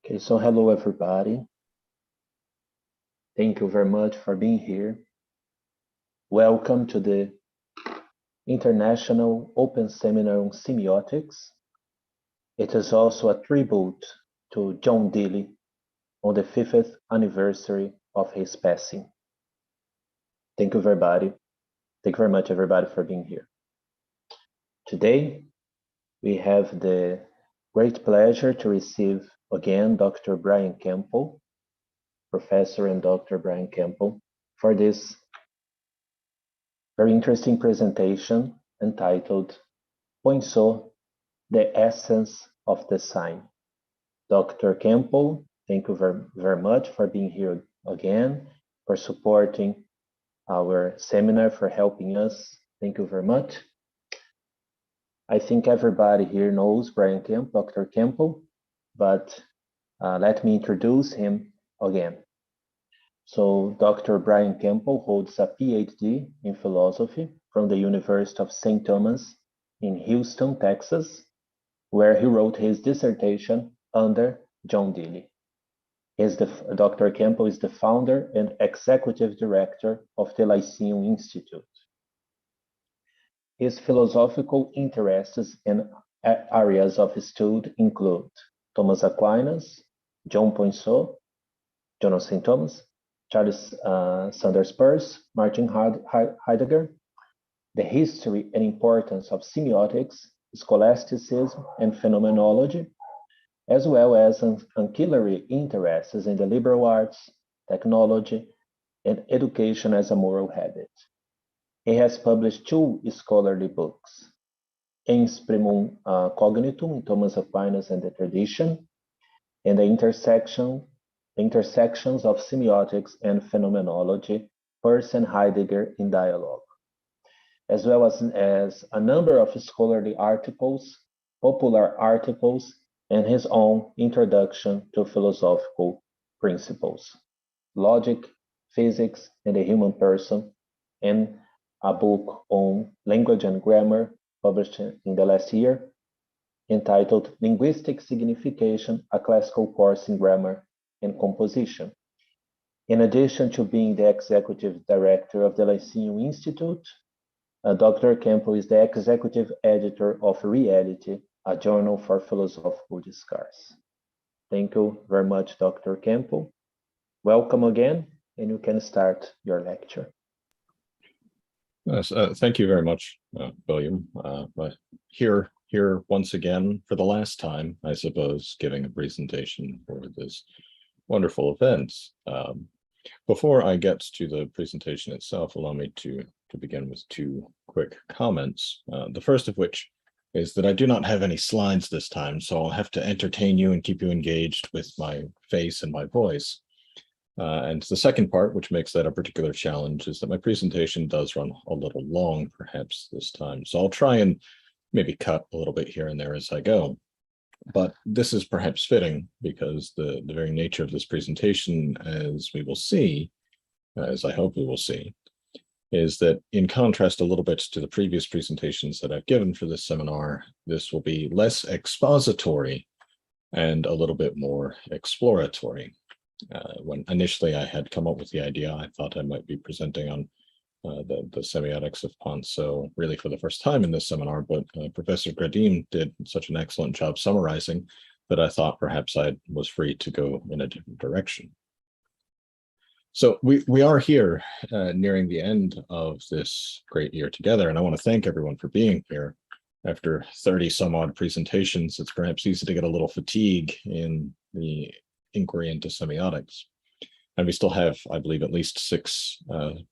Okay, so hello everybody. Thank you very much for being here. Welcome to the International Open Seminar on Semiotics. It is also a tribute to John Deely on the 50th anniversary of his passing. Thank you everybody. Thank you very much everybody for being here. Today, we have the great pleasure to receive again Dr. Brian Kemple, Professor and Dr. Brian Kemple, for this very interesting presentation entitled Poinsot, the Essence of Design. Dr. Kemple, thank you very much for being here again, for supporting our seminar, for helping us. Thank you very much. I think everybody here knows Brian Kemple, Dr. Kemple, but let me introduce him again. So Dr. Brian Kemple holds a PhD in philosophy from the University of St. Thomas in Houston, Texas, where he wrote his dissertation under John Deely. Dr. Kemple is the founder and executive director of the Lyceum Institute. His philosophical interests and areas of study include Thomas Aquinas, John Poinsot, John of St. Thomas, Charles Sanders Peirce, Martin Heidegger, the history and importance of semiotics, scholasticism, and phenomenology, as well as ancillary interests in the liberal arts, technology, and education as a moral habit. He has published 2 scholarly books, Impending Cognition in Thomas Aquinas and the Tradition, and the Intersections of Semiotics and Phenomenology, Peirce and Heidegger in Dialogue, as well as a number of scholarly articles, popular articles, and his own Introduction to Philosophical Principles, Logic, Physics, and the Human Person, and a book on language and grammar published in the last year, entitled Linguistic Signification, a Classical Course in Grammar and Composition. In addition to being the executive director of the Lyceum Institute, Dr. Kemple is the executive editor of Reality, a journal for philosophical discourse. Thank you very much, Dr. Kemple. Welcome again, and you can start your lecture. Yes, thank you very much, William. Here once again, for the last time, I suppose, giving a presentation for this wonderful event. Before I get to the presentation itself, allow me to begin with 2 quick comments. The first of which is that I do not have any slides this time, so I'll have to entertain you and keep you engaged with my face and my voice. And the second part, which makes that a particular challenge, is that my presentation does run a little long, perhaps, this time. So I'll try and maybe cut a little bit here and there as I go. But this is perhaps fitting because the very nature of this presentation, as we will see, as I hope we will see, is that in contrast a little bit to the previous presentations that I've given for this seminar, this will be less expository and a little bit more exploratory. When initially I had come up with the idea, I thought I might be presenting on the semiotics of Poinsot really for the first time in this seminar, but Professor Gradim did such an excellent job summarizing that I thought perhaps I was free to go in a different direction. So we are here nearing the end of this great year together, and I want to thank everyone for being here. After 30 some odd presentations, it's perhaps easy to get a little fatigue in the inquiry into semiotics. And we still have, I believe, at least 6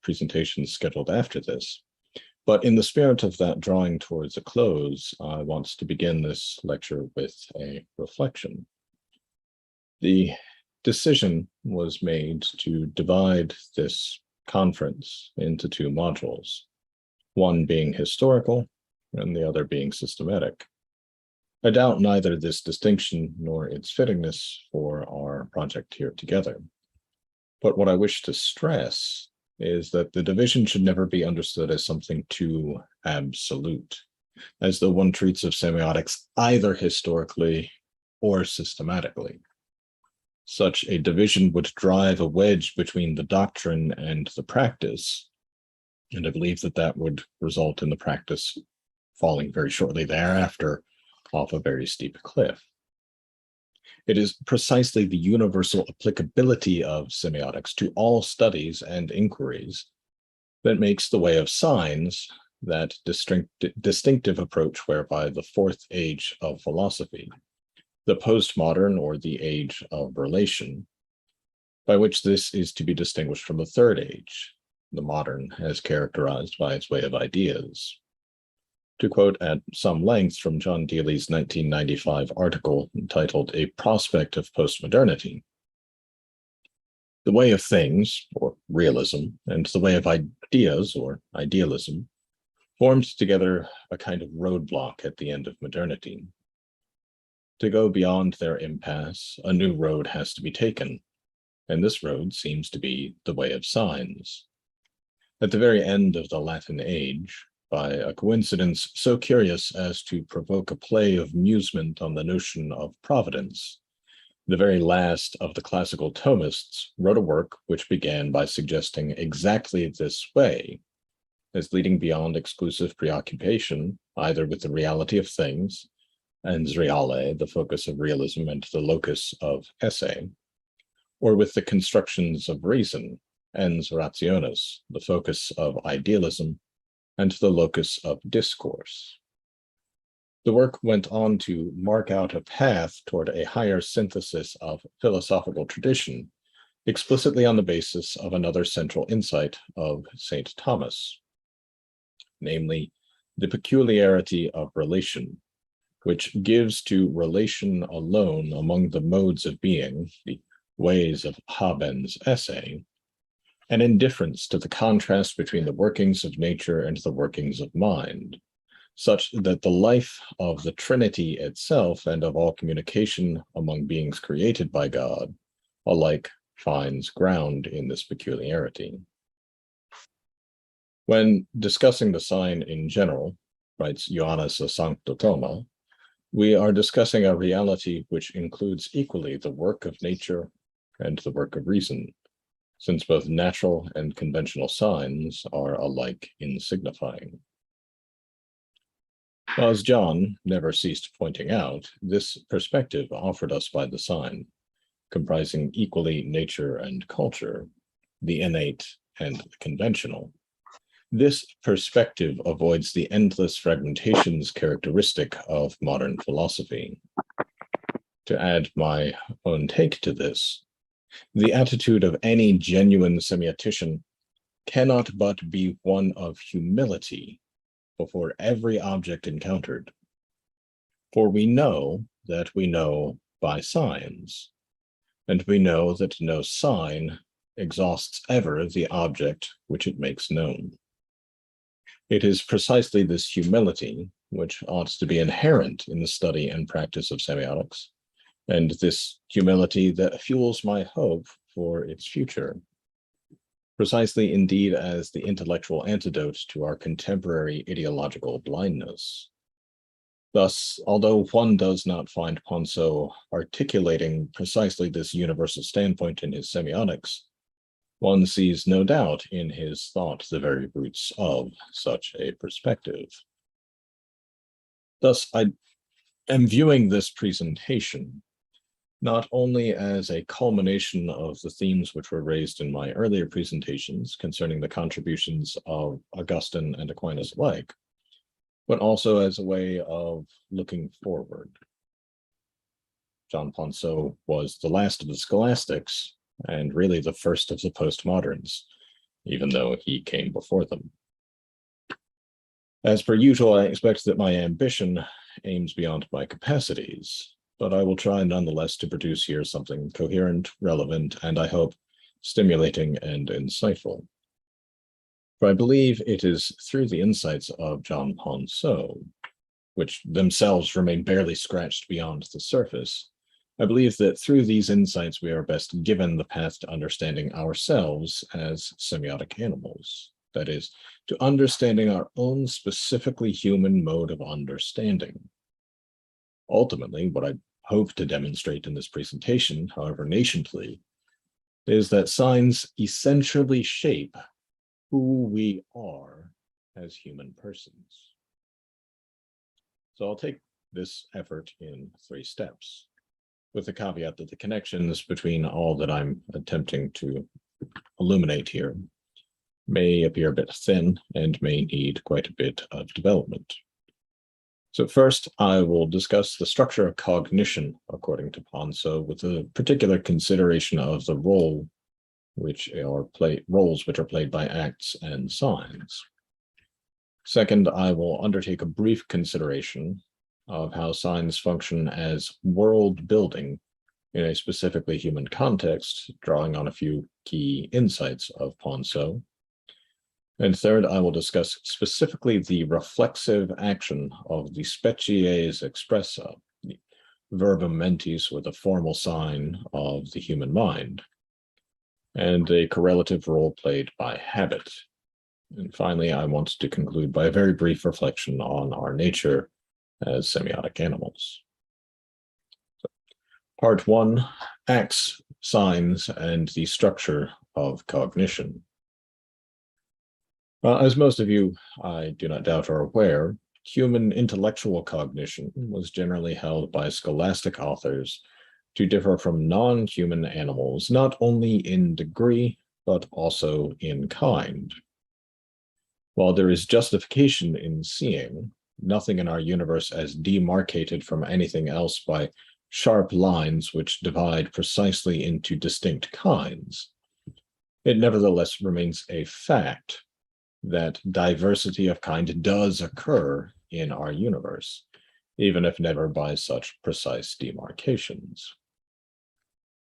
presentations scheduled after this. But in the spirit of that drawing towards a close, I want to begin this lecture with a reflection. The decision was made to divide this conference into 2 modules, one being historical and the other being systematic. I doubt neither this distinction nor its fittingness for our project here together. But what I wish to stress is that the division should never be understood as something too absolute, as though one treats of semiotics either historically or systematically. such a division would drive a wedge between the doctrine and the practice, and I believe that that would result in the practice falling very shortly thereafter off a very steep cliff. It is precisely the universal applicability of semiotics to all studies and inquiries that makes the way of signs that distinctive approach whereby the fourth age of philosophy, the postmodern or the age of relation, by which this is to be distinguished from the third age, the modern, as characterized by its way of ideas. To quote at some length from John Deely's 1995 article entitled A Prospect of Postmodernity, the way of things, or realism, and the way of ideas, or idealism, formed together a kind of roadblock at the end of modernity. To go beyond their impasse, a new road has to be taken, and this road seems to be the way of signs. At the very end of the Latin age, by a coincidence so curious as to provoke a play of amusement on the notion of providence, the very last of the classical Thomists wrote a work which began by suggesting exactly this way, as leading beyond exclusive preoccupation, either with the reality of things, ens reale, the focus of realism and the locus of esse, or with the constructions of reason, ens rationis, the focus of idealism, and the locus of discourse. The work went on to mark out a path toward a higher synthesis of philosophical tradition, explicitly on the basis of another central insight of St. Thomas, namely the peculiarity of relation, which gives to relation alone among the modes of being, the ways of habens esse, an indifference to the contrast between the workings of nature and the workings of mind, such that the life of the Trinity itself and of all communication among beings created by God alike finds ground in this peculiarity. When discussing the sign in general, writes Ioannis a Sancto Thoma, we are discussing a reality which includes equally the work of nature and the work of reason, since both natural and conventional signs are alike insignifying. As John never ceased pointing out, this perspective offered us by the sign, comprising equally nature and culture, the innate and the conventional. This perspective avoids the endless fragmentations characteristic of modern philosophy. To add my own take to this, the attitude of any genuine semiotician cannot but be one of humility before every object encountered. For we know that we know by signs, and we know that no sign exhausts ever the object which it makes known. It is precisely this humility which ought to be inherent in the study and practice of semiotics, and this humility that fuels my hope for its future, precisely indeed as the intellectual antidote to our contemporary ideological blindness. Thus, although one does not find Poinsot articulating precisely this universal standpoint in his semiotics, one sees no doubt in his thought the very roots of such a perspective. Thus, I am viewing this presentation not only as a culmination of the themes which were raised in my earlier presentations concerning the contributions of Augustine and Aquinas alike, but also as a way of looking forward. John Poinsot was the last of the scholastics, and really the first of the postmoderns, even though he came before them. As per usual, I expect that my ambition aims beyond my capacities, but I will try nonetheless to produce here something coherent, relevant, and I hope stimulating and insightful. For I believe it is through the insights of John Poinsot, which themselves remain barely scratched beyond the surface, I believe that through these insights we are best given the path to understanding ourselves as semiotic animals, that is, to understanding our own specifically human mode of understanding. Ultimately, what I hope to demonstrate in this presentation, however nascently, is that signs essentially shape who we are as human persons. So I'll take this effort in 3 steps, with the caveat that the connections between all that I'm attempting to illuminate here may appear a bit thin and may need quite a bit of development. So first, I will discuss the structure of cognition according to Poinsot, with a particular consideration of the roles which are played by acts and signs. Second, I will undertake a brief consideration of how signs function as world building in a specifically human context, drawing on a few key insights of Poinsot. And third, I will discuss specifically the reflexive action of the species expressa, the verbum mentis, or the formal sign of the human mind, and a correlative role played by habit. And finally, I want to conclude by a very brief reflection on our nature as semiotic animals. So, part 1, acts, signs, and the structure of cognition. As most of you, I do not doubt, are aware, human intellectual cognition was generally held by scholastic authors to differ from non-human animals, not only in degree, but also in kind. While there is justification in seeing nothing in our universe as demarcated from anything else by sharp lines which divide precisely into distinct kinds, it nevertheless remains a fact that diversity of kind does occur in our universe, even if never by such precise demarcations.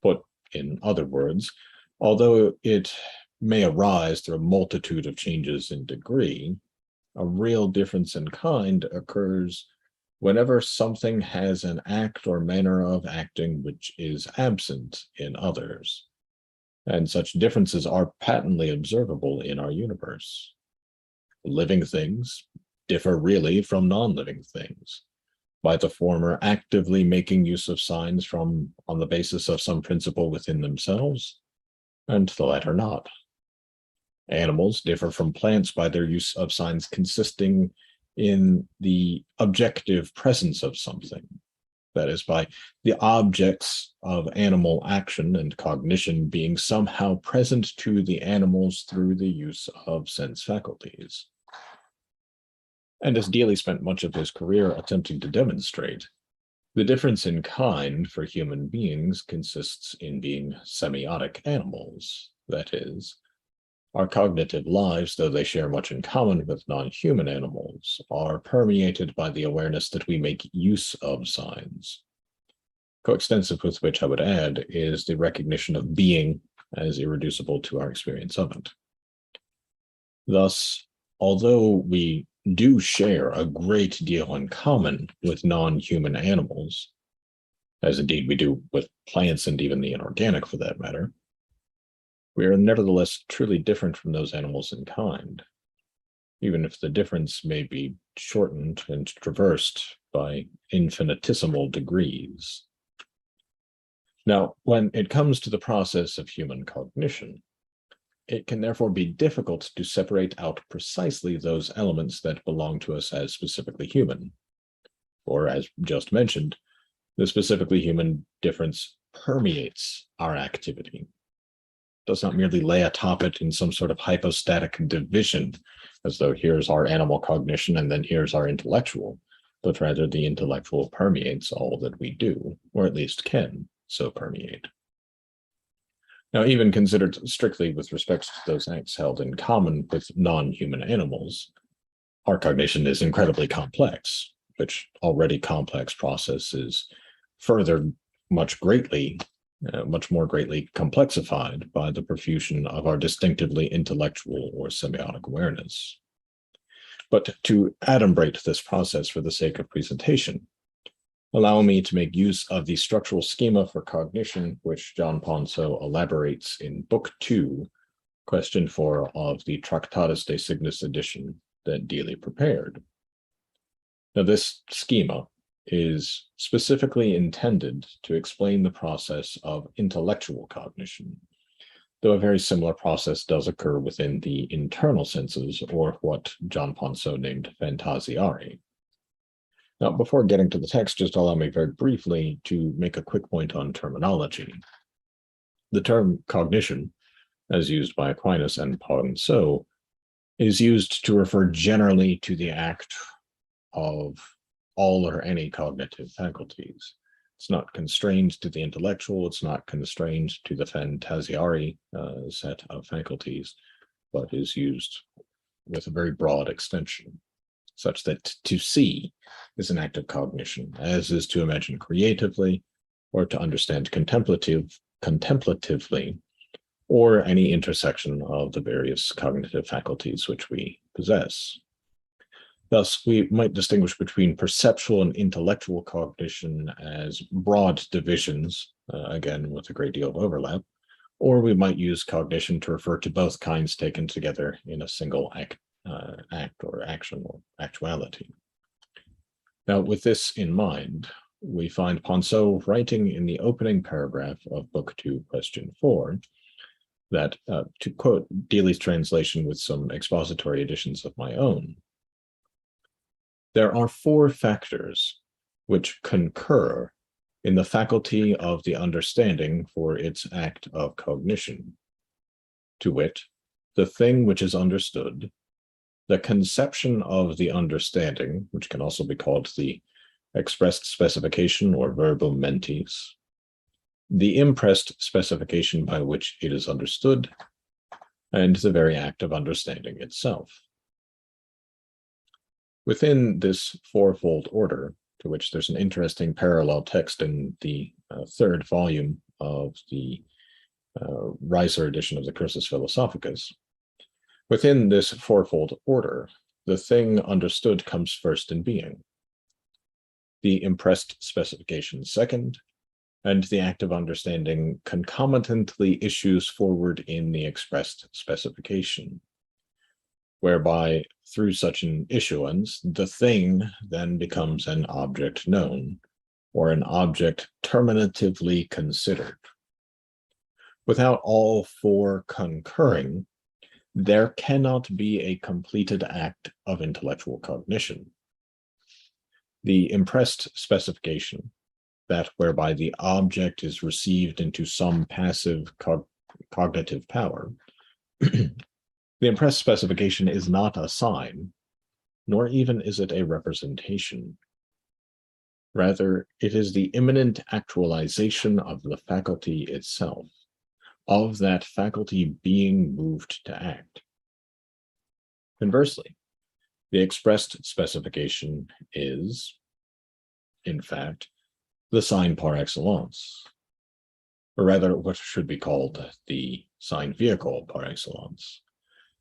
Put in other words, although it may arise through a multitude of changes in degree, a real difference in kind occurs whenever something has an act or manner of acting which is absent in others. And such differences are patently observable in our universe. Living things differ really from non-living things, by the former actively making use of signs on the basis of some principle within themselves, and the latter not. Animals differ from plants by their use of signs consisting in the objective presence of something, that is, by the objects of animal action and cognition being somehow present to the animals through the use of sense faculties. And as Deely spent much of his career attempting to demonstrate, the difference in kind for human beings consists in being semiotic animals, that is, our cognitive lives, though they share much in common with non-human animals, are permeated by the awareness that we make use of signs. Coextensive with which, I would add, is the recognition of being as irreducible to our experience of it. Thus, although we do share a great deal in common with non-human animals, as indeed we do with plants and even the inorganic for that matter, we are nevertheless truly different from those animals in kind, even if the difference may be shortened and traversed by infinitesimal degrees. Now, when it comes to the process of human cognition, it can therefore be difficult to separate out precisely those elements that belong to us as specifically human. Or, as just mentioned, the specifically human difference permeates our activity. Does not merely lay atop it in some sort of hypostatic division, as though here's our animal cognition and then here's our intellectual, but rather the intellectual permeates all that we do, or at least can so permeate. Now, even considered strictly with respect to those acts held in common with non-human animals, our cognition is incredibly complex, which already complex process is further much more greatly complexified by the profusion of our distinctively intellectual or semiotic awareness. But to adumbrate this process for the sake of presentation, allow me to make use of the structural schema for cognition, which John Poinsot elaborates in Book 2, Question 4 of the Tractatus DeCygnus edition that Deely prepared. Now, this schema is specifically intended to explain the process of intellectual cognition, though a very similar process does occur within the internal senses, or what John Poinsot named phantasiare. Now, before getting to the text, just allow me very briefly to make a quick point on terminology. The term cognition, as used by Aquinas and Poinsot, is used to refer generally to the act of all or any cognitive faculties. It's not constrained to the intellectual, it's not constrained to the phantasiare set of faculties, but is used with a very broad extension, such that to see is an act of cognition, as is to imagine creatively, or to understand contemplatively, or any intersection of the various cognitive faculties which we possess. Thus, we might distinguish between perceptual and intellectual cognition as broad divisions, again, with a great deal of overlap, or we might use cognition to refer to both kinds taken together in a single act or action or actuality. Now, with this in mind, we find Poinsot writing in the opening paragraph of Book 2, Question 4, that, to quote Deely's translation with some expository additions of my own, there are 4 factors which concur in the faculty of the understanding for its act of cognition, to wit, the thing which is understood, the conception of the understanding, which can also be called the expressed specification or verbum mentis, the impressed specification by which it is understood, and the very act of understanding itself. Within this fourfold order, to which there's an interesting parallel text in the 3rd volume of the Reiser edition of the Cursus Philosophicus, within this fourfold order, the thing understood comes first in being, the impressed specification second, and the act of understanding concomitantly issues forward in the expressed specification, whereby through such an issuance, the thing then becomes an object known, or an object terminatively considered. Without all 4 concurring, there cannot be a completed act of intellectual cognition. The impressed specification, that whereby the object is received into some passive cognitive power, the impressed specification is not a sign, nor even is it a representation. Rather, it is the immanent actualization of the faculty itself, of that faculty being moved to act. Conversely, the expressed specification is, in fact, the sign par excellence, or rather what should be called the sign vehicle par excellence,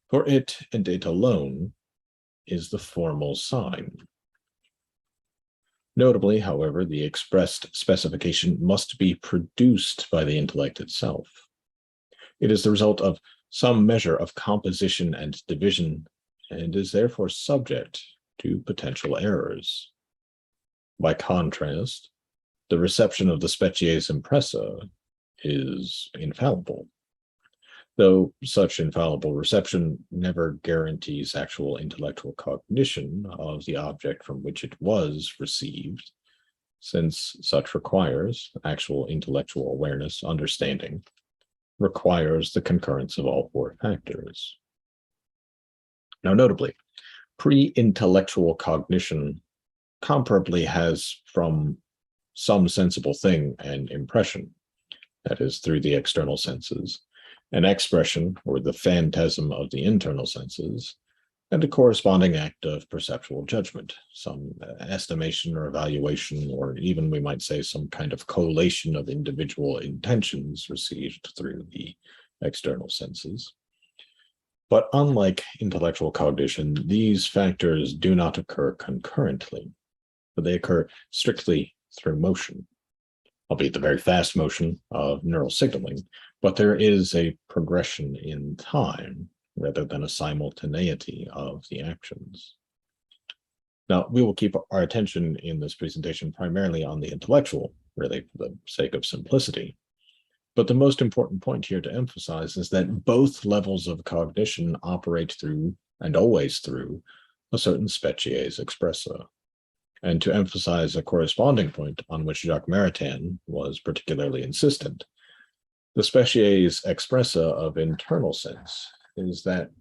for it and it alone is the formal sign. Notably, however, the expressed specification must be produced by the intellect itself. It is the result of some measure of composition and division, and is therefore subject to potential errors. By contrast, the reception of the species impressa is infallible, though such infallible reception never guarantees actual intellectual cognition of the object from which it was received, since such requires actual intellectual awareness, understanding, requires the concurrence of all 4 factors. Now, notably, pre-intellectual cognition comparably has from some sensible thing an impression, that is, through the external senses, an expression or the phantasm of the internal senses, and a corresponding act of perceptual judgment, some estimation or evaluation, or even we might say some kind of collation of individual intentions received through the external senses. But unlike intellectual cognition, these factors do not occur concurrently, but they occur strictly through motion, albeit the very fast motion of neural signaling, but there is a progression in time rather than a simultaneity of the actions. Now, we will keep our attention in this presentation primarily on the intellectual, really for the sake of simplicity. But the most important point here to emphasize is that both levels of cognition operate through, and always through, a certain species expressa. And to emphasize a corresponding point on which Jacques Maritain was particularly insistent, the species expressa of internal sense is that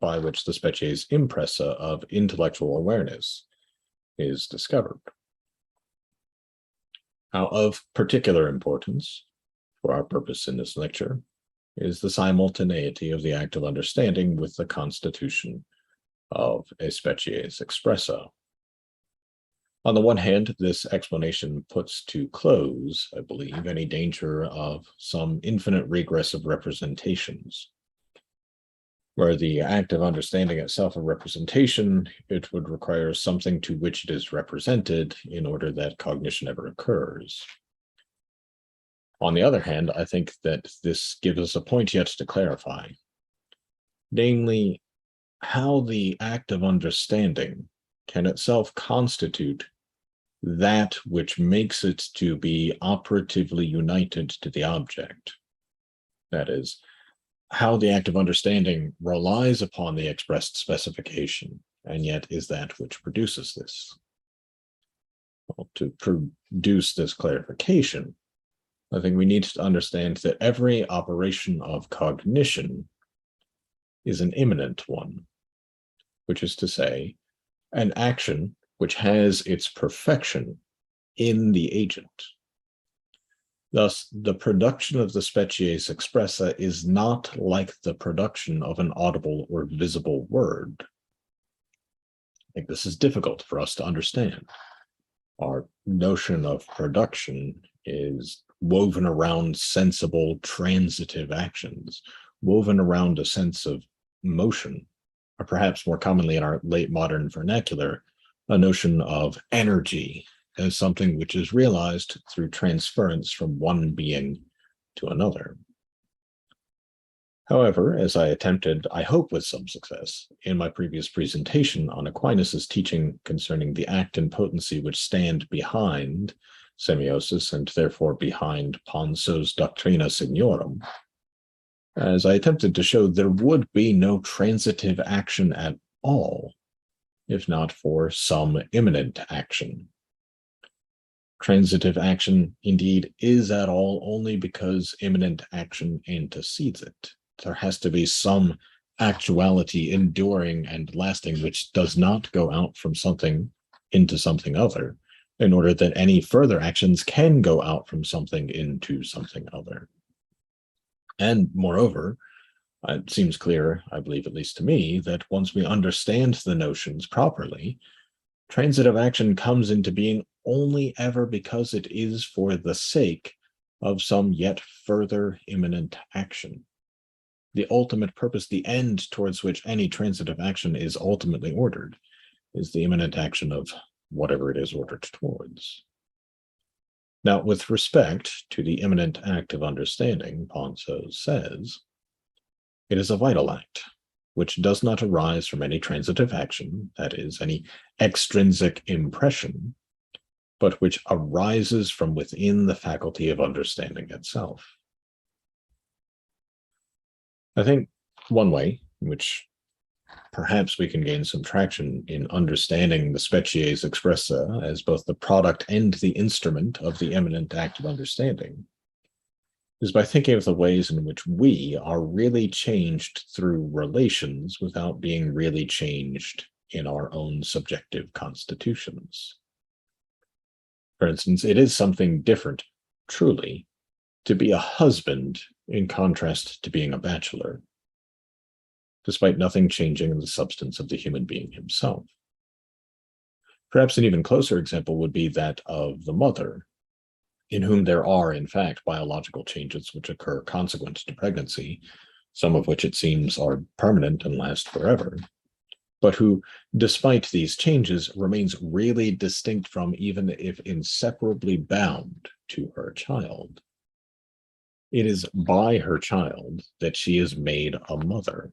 by which the species impressa of intellectual awareness is discovered. Now, of particular importance, for our purpose in this lecture, is the simultaneity of the act of understanding with the constitution of a species expressa. On the one hand, this explanation puts to close, I believe, any danger of some infinite regress of representations, where the act of understanding itself a representation, it would require something to which it is represented in order that cognition ever occurs. On the other hand, I think that this gives us a point yet to clarify, namely, how the act of understanding can itself constitute that which makes it to be operatively united to the object. That is, how the act of understanding relies upon the expressed specification, and yet is that which produces this. Well, to produce this clarification, I think we need to understand that every operation of cognition is an immanent one, which is to say, an action which has its perfection in the agent. Thus, the production of the species expressa is not like the production of an audible or visible word. I think this is difficult for us to understand. Our notion of production is woven around sensible, transitive actions, woven around a sense of motion, or perhaps more commonly in our late modern vernacular, a notion of energy as something which is realized through transference from one being to another. However, as I attempted, I hope with some success, in my previous presentation on Aquinas' teaching concerning the act and potency which stand behind semiosis and therefore behind Poinsot's Doctrina Signorum, as I attempted to show, there would be no transitive action at all, if not for some immanent action. Transitive action, indeed, is at all only because immanent action antecedes it. There has to be some actuality enduring and lasting which does not go out from something into something other, in order that any further actions can go out from something into something other. And moreover, it seems clear, I believe at least to me, that once we understand the notions properly, transitive action comes into being only ever because it is for the sake of some yet further immanent action. The ultimate purpose, the end towards which any transitive action is ultimately ordered, is the immanent action of whatever it is ordered towards. Now, with respect to the immanent act of understanding, Poinsot says, it is a vital act, which does not arise from any transitive action, that is, any extrinsic impression, but which arises from within the faculty of understanding itself. I think one way in which perhaps we can gain some traction in understanding the species expressa as both the product and the instrument of the immanent act of understanding is by thinking of the ways in which we are really changed through relations without being really changed in our own subjective constitutions. For instance, it is something different, truly, to be a husband in contrast to being a bachelor, despite nothing changing in the substance of the human being himself. Perhaps an even closer example would be that of the mother, in whom there are, in fact, biological changes which occur consequent to pregnancy, some of which it seems are permanent and last forever, but who, despite these changes, remains really distinct from, even if inseparably bound to her child. It is by her child that she is made a mother,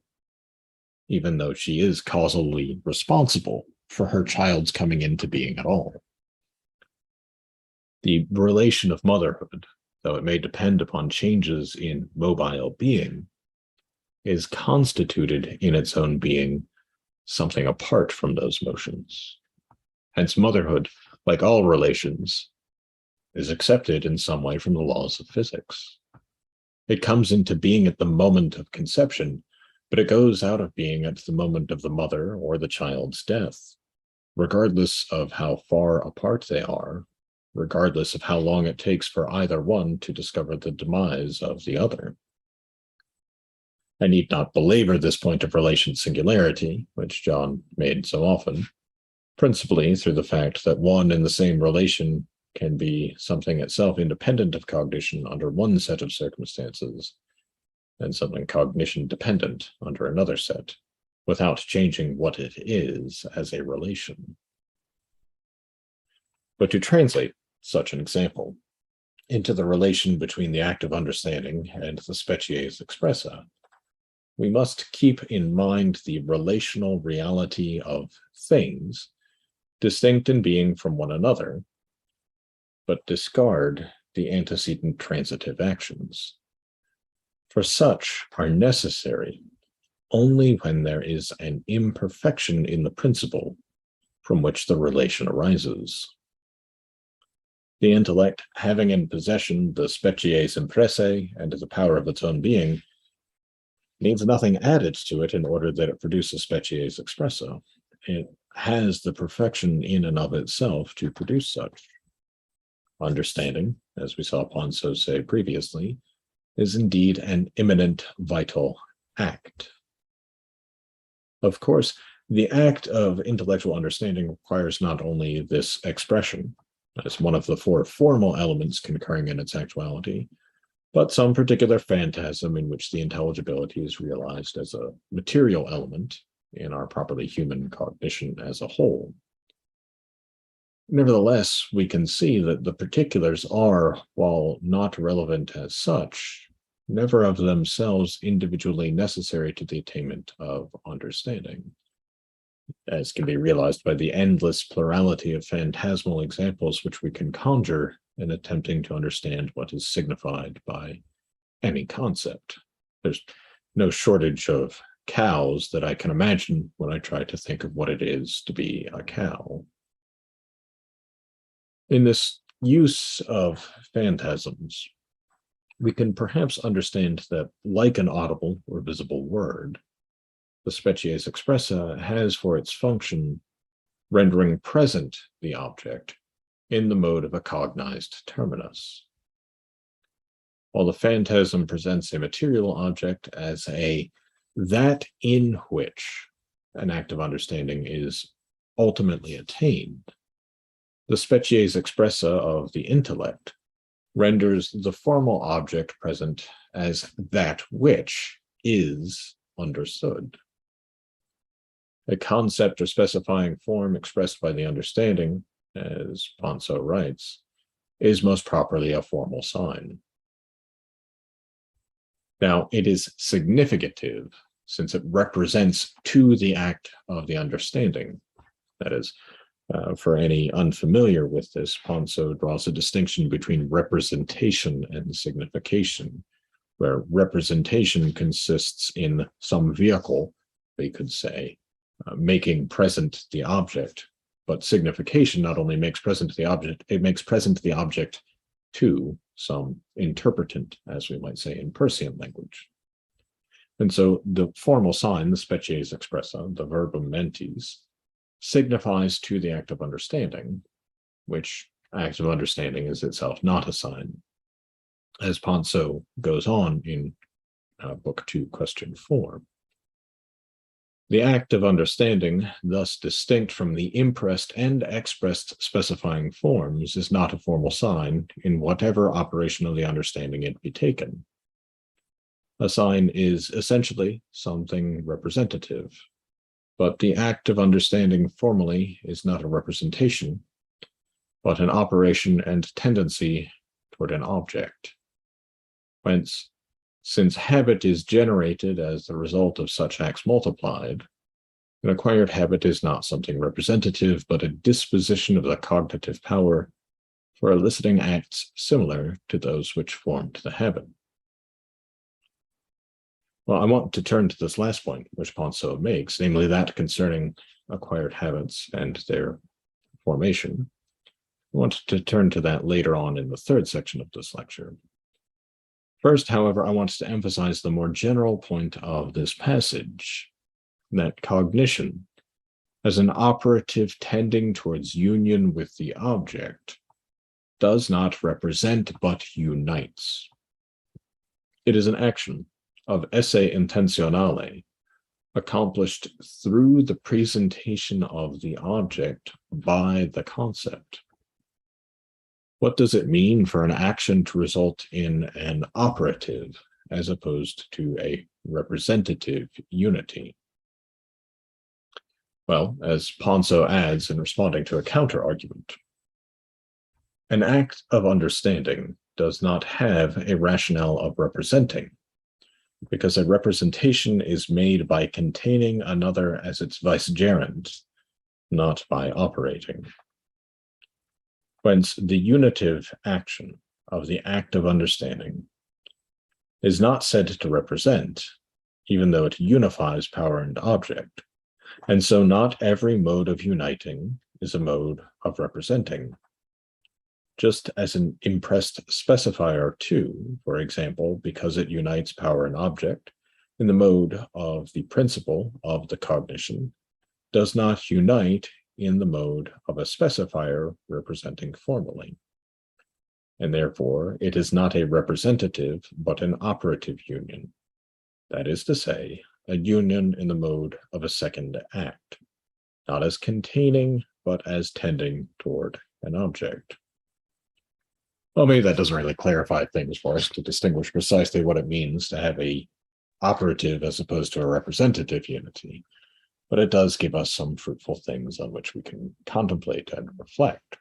even though she is causally responsible for her child's coming into being at all. The relation of motherhood, though it may depend upon changes in mobile being, is constituted in its own being something apart from those motions. Hence, motherhood, like all relations, is accepted in some way from the laws of physics. It comes into being at the moment of conception, but it goes out of being at the moment of the mother or the child's death, regardless of how far apart they are, regardless of how long it takes for either one to discover the demise of the other. I need not belabor this point of relation singularity, which John made so often, principally through the fact that one and the same relation can be something itself independent of cognition under one set of circumstances, and something cognition dependent under another set, without changing what it is as a relation. But to translate such an example into the relation between the act of understanding and the species expressa, we must keep in mind the relational reality of things, distinct in being from one another, but discard the antecedent transitive actions. For such are necessary only when there is an imperfection in the principle from which the relation arises. The intellect, having in possession the species impressae and the power of its own being, needs nothing added to it in order that it produces species expressa. It has the perfection in and of itself to produce such. Understanding, as we saw Poinsot say previously, is indeed an immanent vital act. Of course, the act of intellectual understanding requires not only this expression, as one of the four formal elements concurring in its actuality, but some particular phantasm in which the intelligibility is realized as a material element in our properly human cognition as a whole. Nevertheless, we can see that the particulars are, while not relevant as such, never of themselves individually necessary to the attainment of understanding, as can be realized by the endless plurality of phantasmal examples which we can conjure in attempting to understand what is signified by any concept. There's no shortage of cows that I can imagine when I try to think of what it is to be a cow. In this use of phantasms, we can perhaps understand that, like an audible or visible word, the species expressa has for its function rendering present the object in the mode of a cognized terminus. While the phantasm presents a material object as that in which an act of understanding is ultimately attained, the species expressa of the intellect renders the formal object present as that which is understood. A concept or specifying form expressed by the understanding, as Poinsot writes, is most properly a formal sign. Now, it is significative since it represents to the act of the understanding. That is, for any unfamiliar with this, Poinsot draws a distinction between representation and signification, where representation consists in some vehicle, we could say, making present the object, but signification not only makes present the object, it makes present the object to some interpretant, as we might say in Persian language. And so the formal sign, the species expressa, the verbum mentis, signifies to the act of understanding, which act of understanding is itself not a sign. As Poinsot goes on in Book 2, Question 4. The act of understanding, thus distinct from the impressed and expressed specifying forms, is not a formal sign in whatever operation of the understanding it be taken. A sign is essentially something representative, but the act of understanding formally is not a representation, but an operation and tendency toward an object. Whence, since habit is generated as the result of such acts multiplied, An acquired habit is not something representative, but a disposition of the cognitive power for eliciting acts similar to those which formed the habit. Well, I want to turn to this last point, which Poinsot makes, namely that concerning acquired habits and their formation. I want to turn to that later on in the third section of this lecture. First, however, I want to emphasize the more general point of this passage, that cognition, as an operative tending towards union with the object, does not represent but unites. It is an action of esse intenzionale, accomplished through the presentation of the object by the concept. What does it mean for an action to result in an operative as opposed to a representative unity? Well, as Poinsot adds in responding to a counter-argument, an act of understanding does not have a rationale of representing, because a representation is made by containing another as its vicegerent, not by operating. Whence the unitive action of the act of understanding is not said to represent, even though it unifies power and object, and so not every mode of uniting is a mode of representing. Just as an impressed specifier too, for example, because it unites power and object in the mode of the principle of the cognition, does not unite in the mode of a specifier representing formally. And therefore, it is not a representative, but an operative union. That is to say, a union in the mode of a second act, not as containing, but as tending toward an object. Well, maybe that doesn't really clarify things for us to distinguish precisely what it means to have a operative as opposed to a representative unity, but it does give us some fruitful things on which we can contemplate and reflect.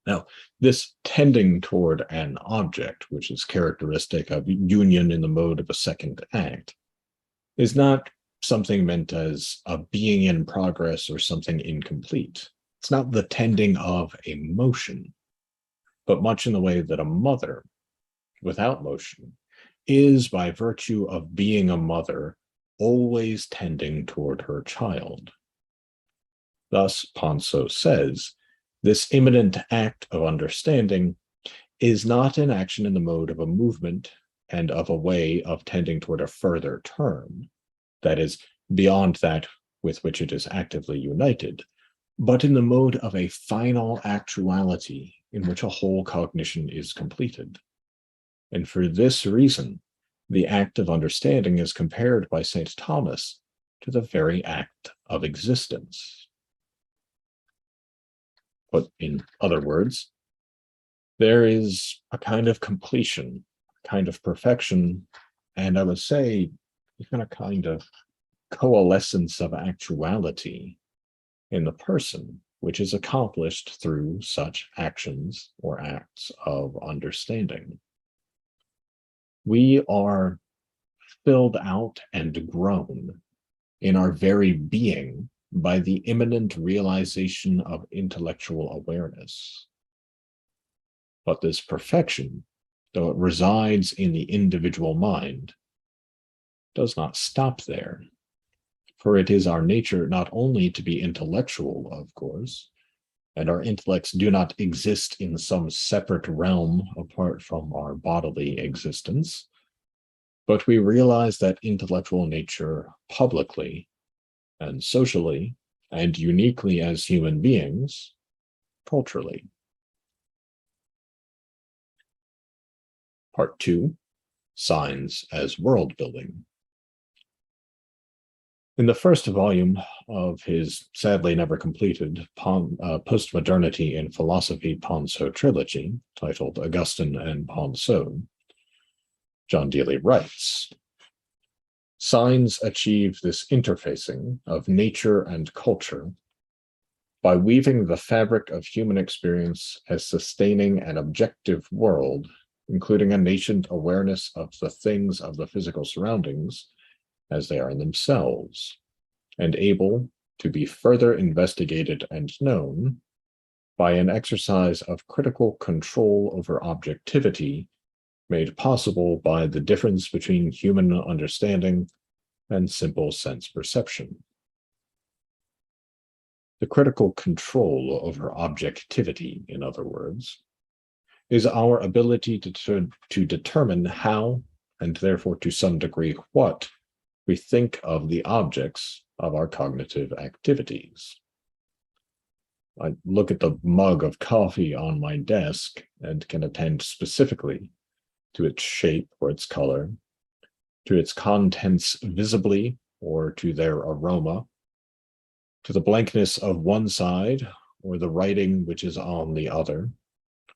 Now, this tending toward an object, which is characteristic of union in the mode of a second act, is not something meant as a being in progress or something incomplete. It's not the tending of a motion, but much in the way that a mother without motion is, by virtue of being a mother, always tending toward her child. Thus, Poinsot says, this immanent act of understanding is not an action in the mode of a movement and of a way of tending toward a further term, that is, beyond that with which it is actively united, but in the mode of a final actuality in which a whole cognition is completed. And for this reason, the act of understanding is compared by St. Thomas to the very act of existence. But in other words, there is a kind of completion, a kind of perfection, and I would say even a kind of coalescence of actuality in the person, which is accomplished through such actions or acts of understanding. We are filled out and grown in our very being by the immanent realization of intellectual awareness. But this perfection, though it resides in the individual mind, does not stop there. For it is our nature not only to be intellectual, of course, and our intellects do not exist in some separate realm apart from our bodily existence, but we realize that intellectual nature publicly and socially and uniquely as human beings, culturally. Part 2, Signs as World Building. In the first volume of his sadly never completed Postmodernity in Philosophy Poinsot trilogy, titled Augustine and Poinsot, John Deely writes, signs achieve this interfacing of nature and culture by weaving the fabric of human experience as sustaining an objective world, including a nascent awareness of the things of the physical surroundings as they are in themselves, and able to be further investigated and known by an exercise of critical control over objectivity made possible by the difference between human understanding and simple sense perception. The critical control over objectivity, in other words, is our ability to determine how, and therefore to some degree what, we think of the objects of our cognitive activities. I look at the mug of coffee on my desk and can attend specifically to its shape or its color, to its contents visibly or to their aroma, to the blankness of one side or the writing which is on the other,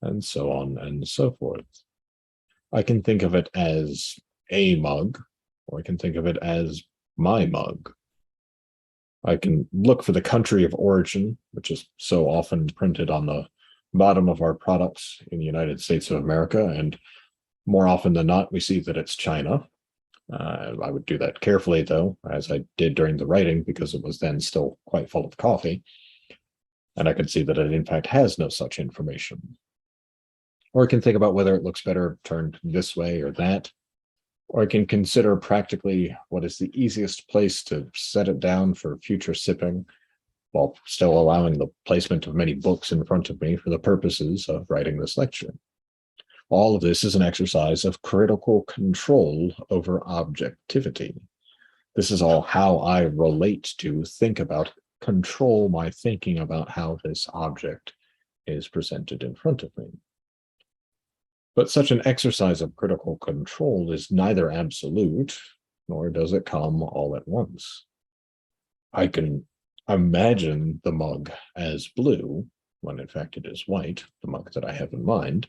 and so on and so forth. I can think of it as a mug, or I can think of it as my mug. I can look for the country of origin, which is so often printed on the bottom of our products in the United States of America, and more often than not, we see that it's China. I would do that carefully, though, as I did during the writing, because it was then still quite full of coffee. And I could see that it, in fact, has no such information. Or I can think about whether it looks better turned this way or that. Or I can consider practically what is the easiest place to set it down for future sipping, while still allowing the placement of many books in front of me for the purposes of writing this lecture. All of this is an exercise of critical control over objectivity. This is all how I relate to, think about, control my thinking about how this object is presented in front of me. But such an exercise of critical control is neither absolute, nor does it come all at once. I can imagine the mug as blue, when in fact it is white, the mug that I have in mind,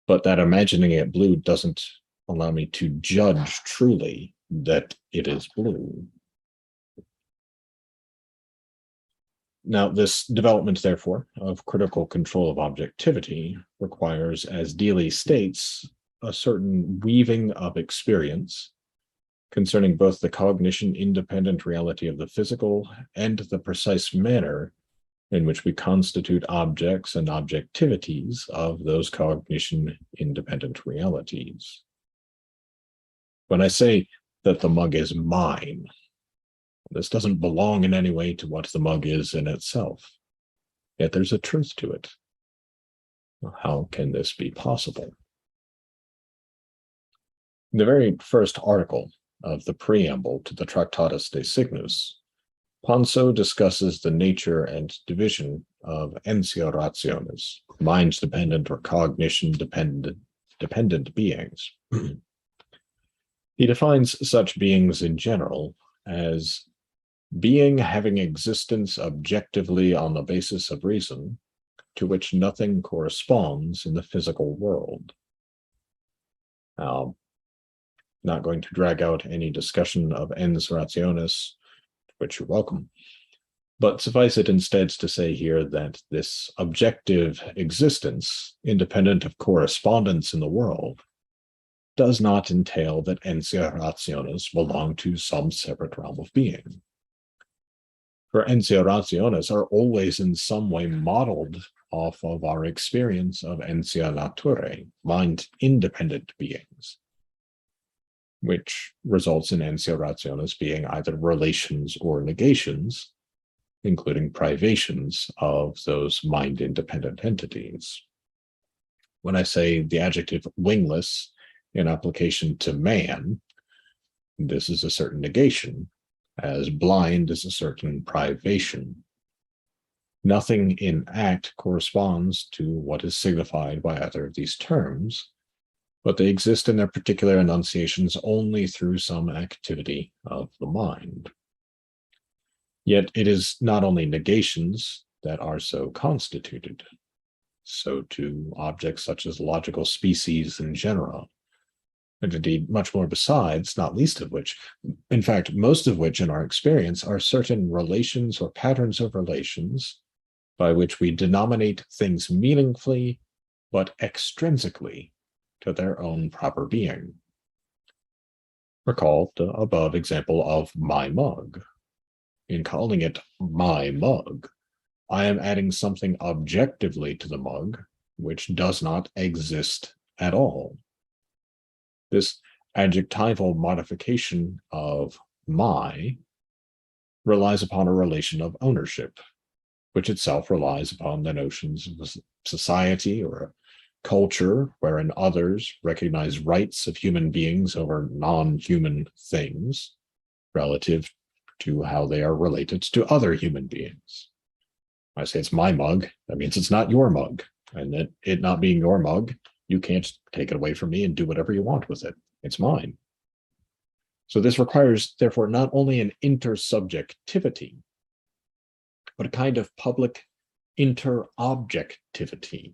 but that imagining it blue doesn't allow me to judge truly that it is blue. Now, this development, therefore, of critical control of objectivity requires, as Deely states, a certain weaving of experience concerning both the cognition-independent reality of the physical and the precise manner in which we constitute objects and objectivities of those cognition-independent realities. When I say that the mug is mine, this doesn't belong in any way to what the mug is in itself. Yet there's a truth to it. How can this be possible? In the very first article of the preamble to the Tractatus DeCygnus, Poinsot discusses the nature and division of Ncorazions, mind-dependent or cognition-dependent beings. He defines such beings in general as being having existence objectively on the basis of reason, to which nothing corresponds in the physical world. Now, not going to drag out any discussion of ens rationis, which you're welcome, but suffice it instead to say here that this objective existence, independent of correspondence in the world, does not entail that ens rationis belong to some separate realm of being. For ens rationis are always in some way modeled off of our experience of ensia naturae, mind-independent beings, which results in ensia rationis being either relations or negations, including privations of those mind-independent entities. When I say the adjective wingless in application to man, this is a certain negation, as blind is a certain privation. Nothing in act corresponds to what is signified by either of these terms, but they exist in their particular enunciations only through some activity of the mind. Yet it is not only negations that are so constituted, so too objects such as logical species and genera, and indeed much more besides, not least of which, in fact, most of which in our experience are certain relations or patterns of relations by which we denominate things meaningfully, but extrinsically to their own proper being. Recall the above example of my mug. in calling it my mug, I am adding something objectively to the mug, which does not exist at all. This adjectival modification of my relies upon a relation of ownership, which itself relies upon the notions of a society or a culture wherein others recognize rights of human beings over non-human things relative to how they are related to other human beings. I say it's my mug, that means it's not your mug. And that it not being your mug, you can't take it away from me and do whatever you want with it. It's mine. So this requires, therefore, not only an intersubjectivity, but a kind of public interobjectivity,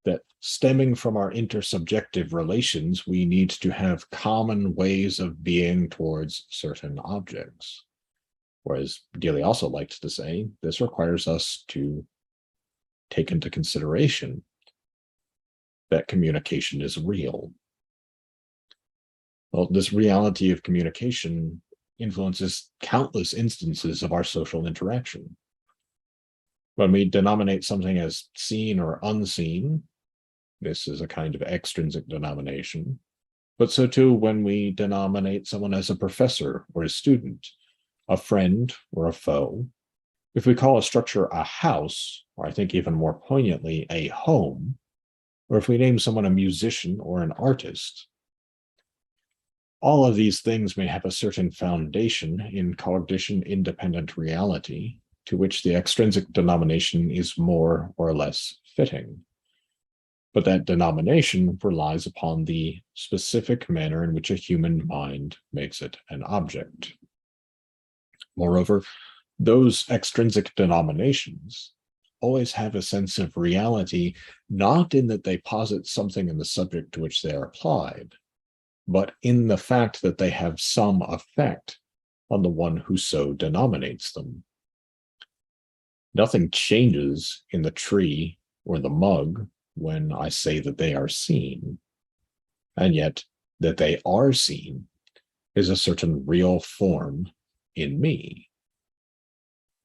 that stemming from our intersubjective relations, we need to have common ways of being towards certain objects. Whereas Deely also liked to say, this requires us to take into consideration that communication is real. Well, this reality of communication influences countless instances of our social interaction. When we denominate something as seen or unseen, this is a kind of extrinsic denomination, but so too when we denominate someone as a professor or a student, a friend or a foe. If we call a structure a house, or I think even more poignantly, a home, or if we name someone a musician or an artist, all of these things may have a certain foundation in cognition-independent reality, to which the extrinsic denomination is more or less fitting. But that denomination relies upon the specific manner in which a human mind makes it an object. Moreover, those extrinsic denominations always have a sense of reality, not in that they posit something in the subject to which they are applied, but in the fact that they have some effect on the one who so denominates them. Nothing changes in the tree or the mug when I say that they are seen, and yet that they are seen is a certain real form in me.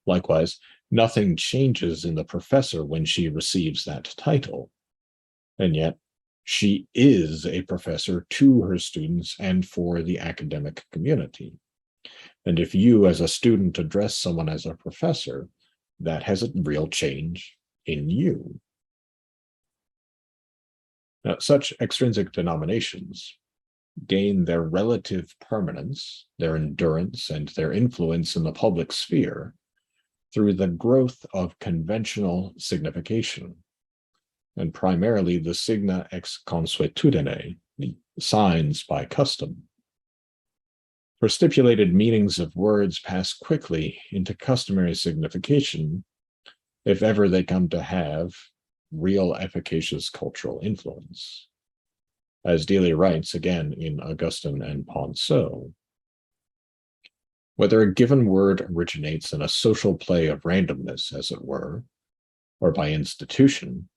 Likewise, nothing changes in the professor when she receives that title, and yet she is a professor to her students and for the academic community. And if you as a student address someone as a professor, that has a real change in you. Now, such extrinsic denominations gain their relative permanence, their endurance, and their influence in the public sphere through the growth of conventional signification, and primarily the signa ex consuetudine, the signs by custom. For stipulated meanings of words pass quickly into customary signification if ever they come to have real efficacious cultural influence. As Deely writes again in Augustine and Poinsot, whether a given word originates in a social play of randomness, as it were, or by institution,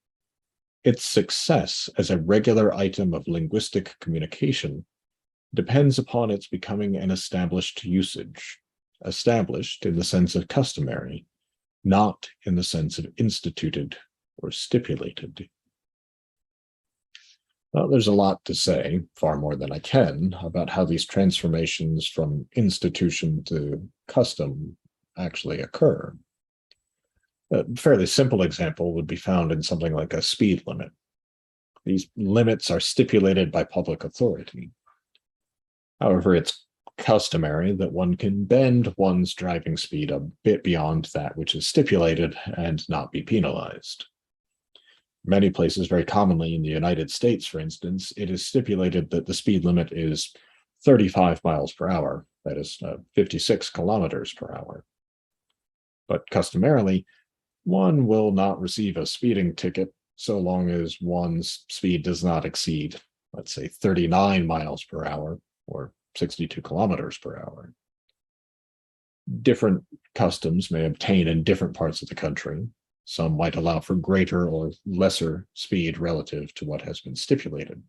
its success as a regular item of linguistic communication depends upon its becoming an established usage, established in the sense of customary, not in the sense of instituted or stipulated. Well, there's a lot to say, far more than I can, about how these transformations from institution to custom actually occur. A fairly simple example would be found in something like a speed limit. These limits are stipulated by public authority. However, it's customary that one can bend one's driving speed a bit beyond that which is stipulated and not be penalized. Many places, very commonly in the United States, for instance, it is stipulated that the speed limit is 35 miles per hour, that is 56 kilometers per hour. But customarily, one will not receive a speeding ticket so long as one's speed does not exceed, let's say, 39 miles per hour or 62 kilometers per hour. Different customs may obtain in different parts of the country. Some might allow for greater or lesser speed relative to what has been stipulated.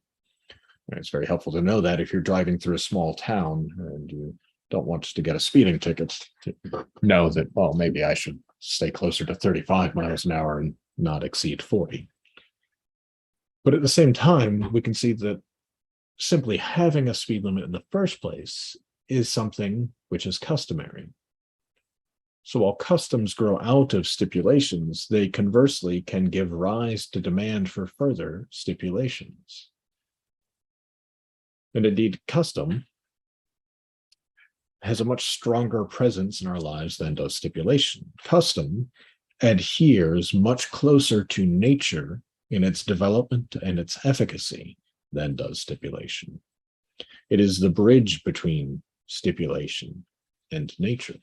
And it's very helpful to know that if you're driving through a small town and you don't want to get a speeding ticket to know that, well, maybe I should stay closer to 35 miles an hour and not exceed 40. But at the same time, we can see that simply having a speed limit in the first place is something which is customary. So while customs grow out of stipulations, they conversely can give rise to demand for further stipulations. And indeed, custom has a much stronger presence in our lives than does stipulation. Custom adheres much closer to nature in its development and its efficacy than does stipulation. It is the bridge between stipulation and nature.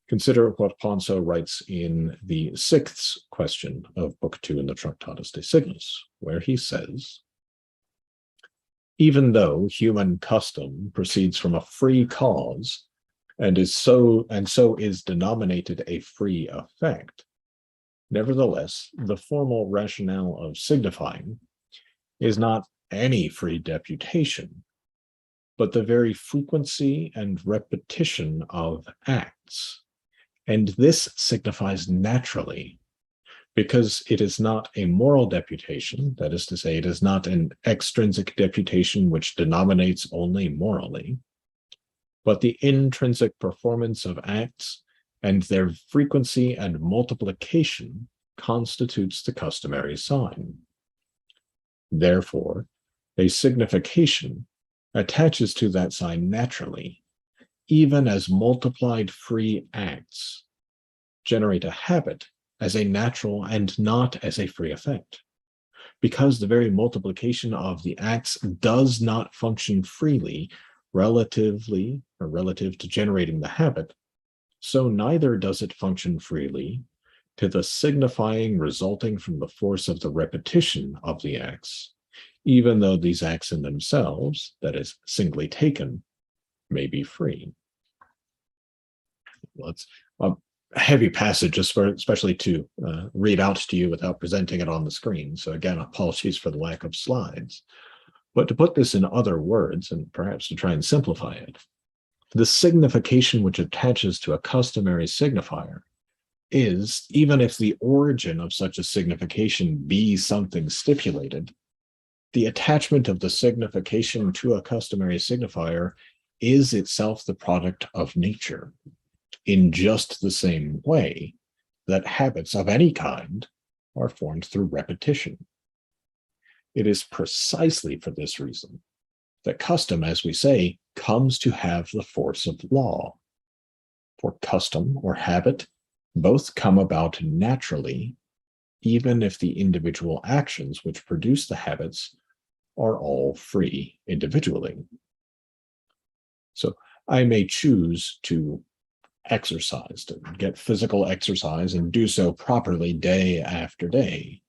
Consider what Poinsot writes in the 6th question of Book 2 in the Tractatus DeCygnus, where he says, even though human custom proceeds from a free cause and so is denominated a free effect, nevertheless, the formal rationale of signifying is not any free deputation, but the very frequency and repetition of acts. And this signifies naturally, because it is not a moral deputation, that is to say, it is not an extrinsic deputation which denominates only morally, but the intrinsic performance of acts and their frequency and multiplication constitutes the customary sign. Therefore, a signification attaches to that sign naturally, even as multiplied free acts generate a habit as a natural and not as a free effect. Because the very multiplication of the acts does not function freely relative to generating the habit, so neither does it function freely to the signifying resulting from the force of the repetition of the acts, even though these acts in themselves, that is, singly taken, may be free. Well, it's a heavy passage, especially to read out to you without presenting it on the screen. So again, apologies for the lack of slides. But to put this in other words, and perhaps to try and simplify it, the signification which attaches to a customary signifier is, even if the origin of such a signification be something stipulated, the attachment of the signification to a customary signifier is itself the product of nature, in just the same way that habits of any kind are formed through repetition. It is precisely for this reason that custom, as we say, comes to have the force of law. For custom or habit both come about naturally, even if the individual actions which produce the habits are all free individually. So I may choose to exercise, to get physical exercise and do so properly day after day.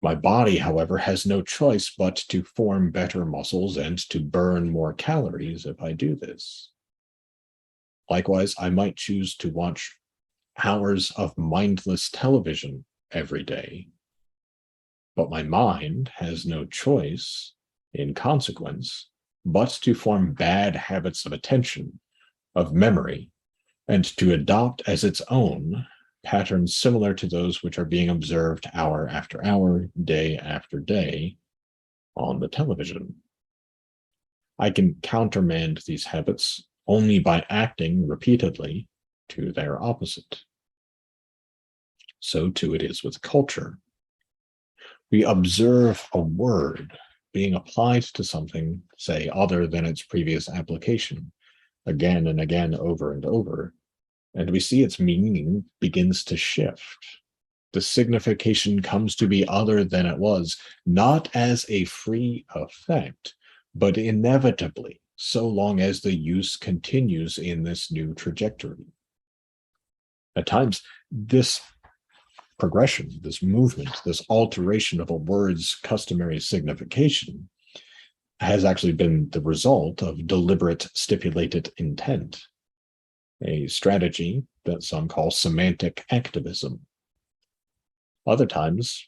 My body, however, has no choice but to form better muscles and to burn more calories if I do this. Likewise, I might choose to watch hours of mindless television every day. But my mind has no choice, in consequence, but to form bad habits of attention, of memory, and to adopt as its own patterns similar to those which are being observed hour after hour, day after day on the television. I can countermand these habits only by acting repeatedly to their opposite. So too it is with culture. We observe a word being applied to something, say, other than its previous application, again and again, over and over, and we see its meaning begins to shift. The signification comes to be other than it was, not as a free effect, but inevitably, so long as the use continues in this new trajectory. At times, this progression, this movement, this alteration of a word's customary signification has actually been the result of deliberate stipulated intent, a strategy that some call semantic activism. Other times,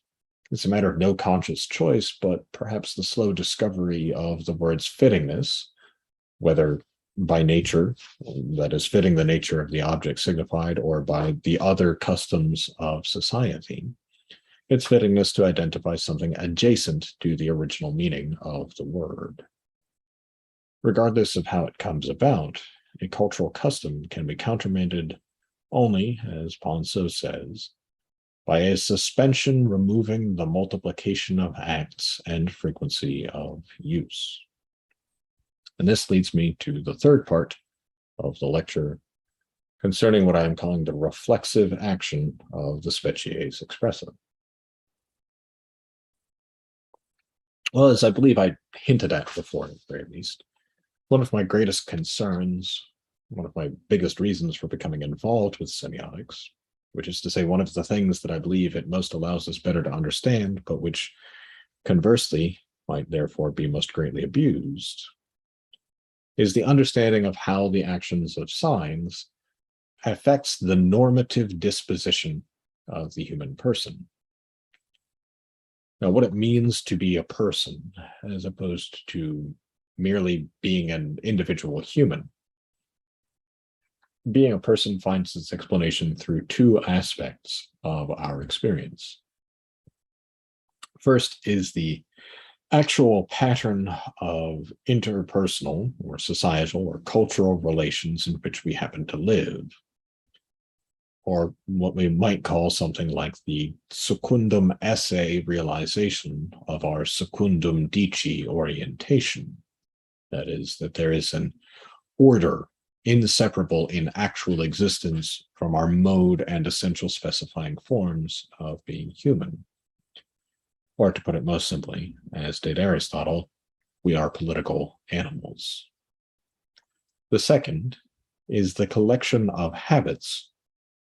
it's a matter of no conscious choice, but perhaps the slow discovery of the word's fittingness, whether by nature, that is fitting the nature of the object signified, or by the other customs of society, its fittingness to identify something adjacent to the original meaning of the word. Regardless of how it comes about, a cultural custom can be countermanded only, as Poinsot says, by a suspension removing the multiplication of acts and frequency of use. And this leads me to the third part of the lecture concerning what I am calling the reflexive action of the species expressive. Well, as I believe I hinted at before, at the very least, one of my greatest concerns, one of my biggest reasons for becoming involved with semiotics, which is to say one of the things that I believe it most allows us better to understand, but which conversely might therefore be most greatly abused, is the understanding of how the actions of signs affects the normative disposition of the human person. Now, what it means to be a person, as opposed to merely being an individual human. Being a person finds its explanation through two aspects of our experience. First is the actual pattern of interpersonal or societal or cultural relations in which we happen to live, or what we might call something like the secundum esse realization of our secundum dici orientation. That is, that there is an order inseparable in actual existence from our mode and essential specifying forms of being human. Or to put it most simply, as did Aristotle, we are political animals. The second is the collection of habits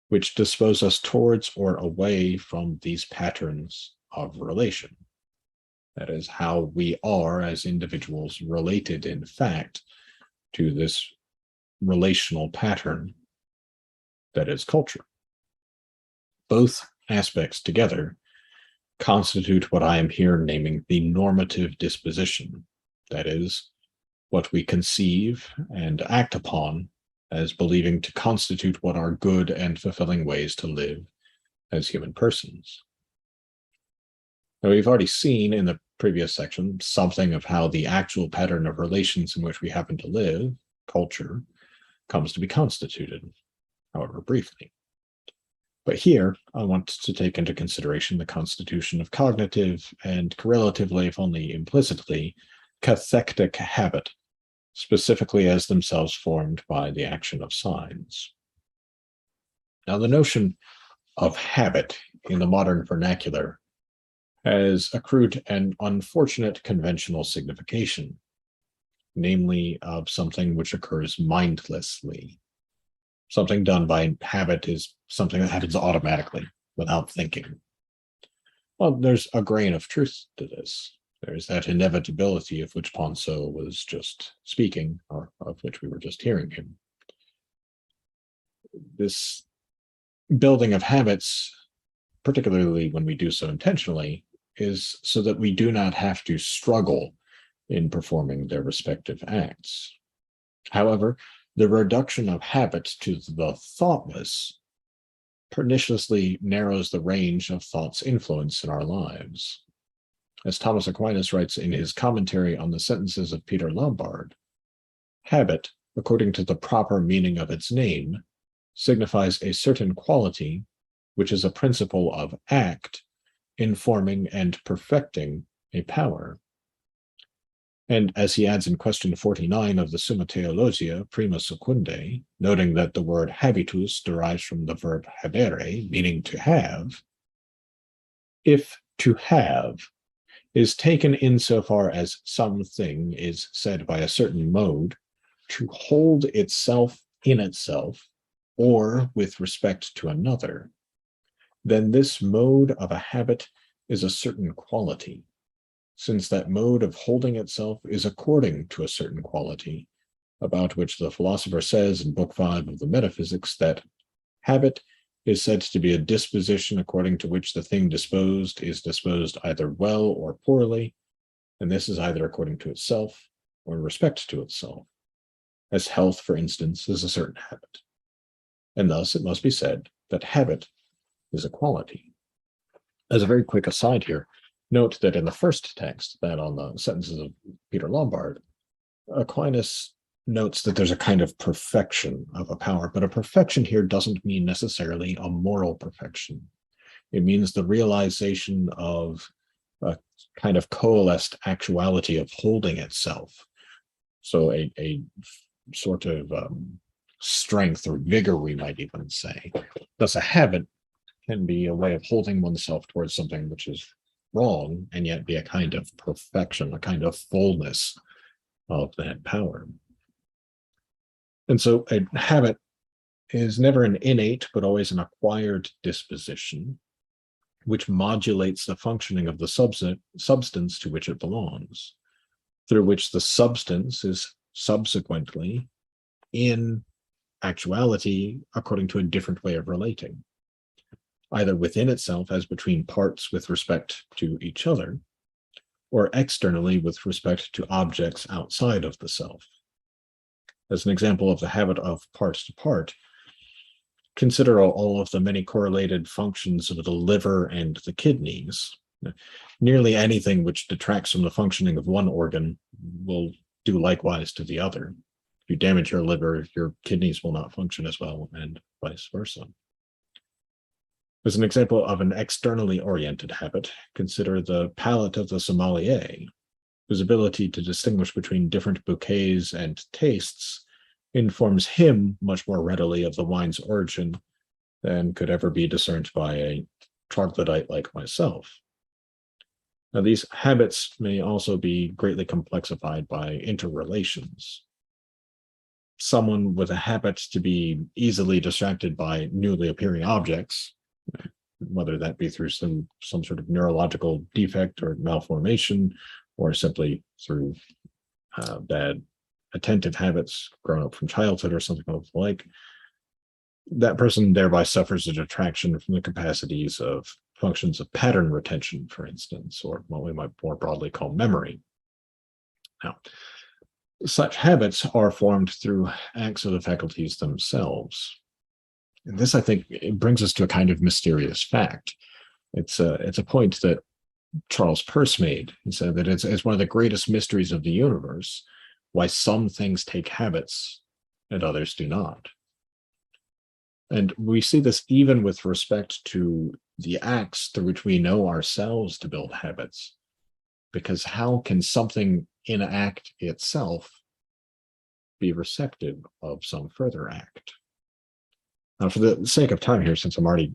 which dispose us towards or away from these patterns of relation. That is, how we are as individuals related, in fact, to this relational pattern that is culture. Both aspects together constitute what I am here naming the normative disposition. That is, what we conceive and act upon as believing to constitute what are good and fulfilling ways to live as human persons. Now, we've already seen in the previous section something of how the actual pattern of relations in which we happen to live, culture, comes to be constituted, however briefly. But here, I want to take into consideration the constitution of cognitive and correlatively, if only implicitly, cathectic habit, specifically as themselves formed by the action of signs. Now, the notion of habit in the modern vernacular has accrued an unfortunate conventional signification, namely of something which occurs mindlessly. Something done by habit is something that happens automatically without thinking. Well, there's a grain of truth to this. There's that inevitability of which Poinsot was just speaking, or of which we were just hearing him. This building of habits, particularly when we do so intentionally, is so that we do not have to struggle in performing their respective acts. However, the reduction of habits to the thoughtless perniciously narrows the range of thought's influence in our lives. As Thomas Aquinas writes in his commentary on the sentences of Peter Lombard, habit, according to the proper meaning of its name, signifies a certain quality which is a principle of act informing and perfecting a power. And as he adds in question 49 of the Summa Theologia, Prima Secundae, noting that the word habitus derives from the verb habere, meaning to have, if to have is taken insofar as something is said by a certain mode to hold itself in itself or with respect to another, then this mode of a habit is a certain quality, since that mode of holding itself is according to a certain quality, about which the philosopher says in Book 5 of the Metaphysics that habit is said to be a disposition according to which the thing disposed is disposed either well or poorly, and this is either according to itself or in respect to itself. as health, for instance, is a certain habit. And thus it must be said that habit is a quality. As a very quick aside here, note that in the first text, that on the sentences of Peter Lombard, Aquinas notes that there's a kind of perfection of a power, but a perfection here doesn't mean necessarily a moral perfection. It means the realization of a kind of coalesced actuality of holding itself. So a sort of strength or vigor, we might even say. Thus, a habit can be a way of holding oneself towards something which is wrong, and yet be a kind of perfection, a kind of fullness of that power. And so a habit is never an innate, but always an acquired disposition, which modulates the functioning of the substance to which it belongs, through which the substance is subsequently in actuality according to a different way of relating, either within itself as between parts with respect to each other, or externally with respect to objects outside of the self. As an example of the habit of part to part, consider all of the many correlated functions of the liver and the kidneys. Nearly anything which detracts from the functioning of one organ will do likewise to the other. If you damage your liver, your kidneys will not function as well, and vice versa. As an example of an externally oriented habit, consider the palate of the sommelier, whose ability to distinguish between different bouquets and tastes informs him much more readily of the wine's origin than could ever be discerned by a troglodyte like myself. Now, these habits may also be greatly complexified by interrelations. Someone with a habit to be easily distracted by newly appearing objects, whether that be through some sort of neurological defect or malformation, or simply through bad attentive habits grown up from childhood or something of the like, that person thereby suffers a detraction from the capacities of functions of pattern retention, for instance, or what we might more broadly call memory. Now, such habits are formed through acts of the faculties themselves. And this, I think, it brings us to a kind of mysterious fact. It's a point that Charles Peirce made. He said that it's one of the greatest mysteries of the universe why some things take habits and others do not. And we see this even with respect to the acts through which we know ourselves to build habits. Because how can something in an act itself be receptive of some further act? Now, for the sake of time here, since I'm already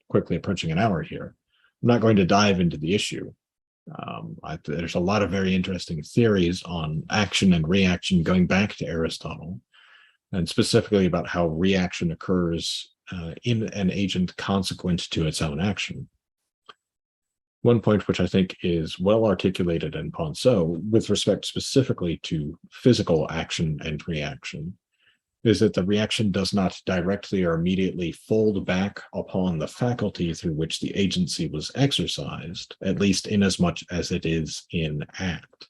quickly approaching an hour here, I'm not going to dive into the issue. There's a lot of very interesting theories on action and reaction going back to Aristotle, and specifically about how reaction occurs in an agent consequent to its own action. One point which I think is well articulated in Poinsot with respect specifically to physical action and reaction is that the reaction does not directly or immediately fold back upon the faculty through which the agency was exercised, at least inasmuch as it is in act.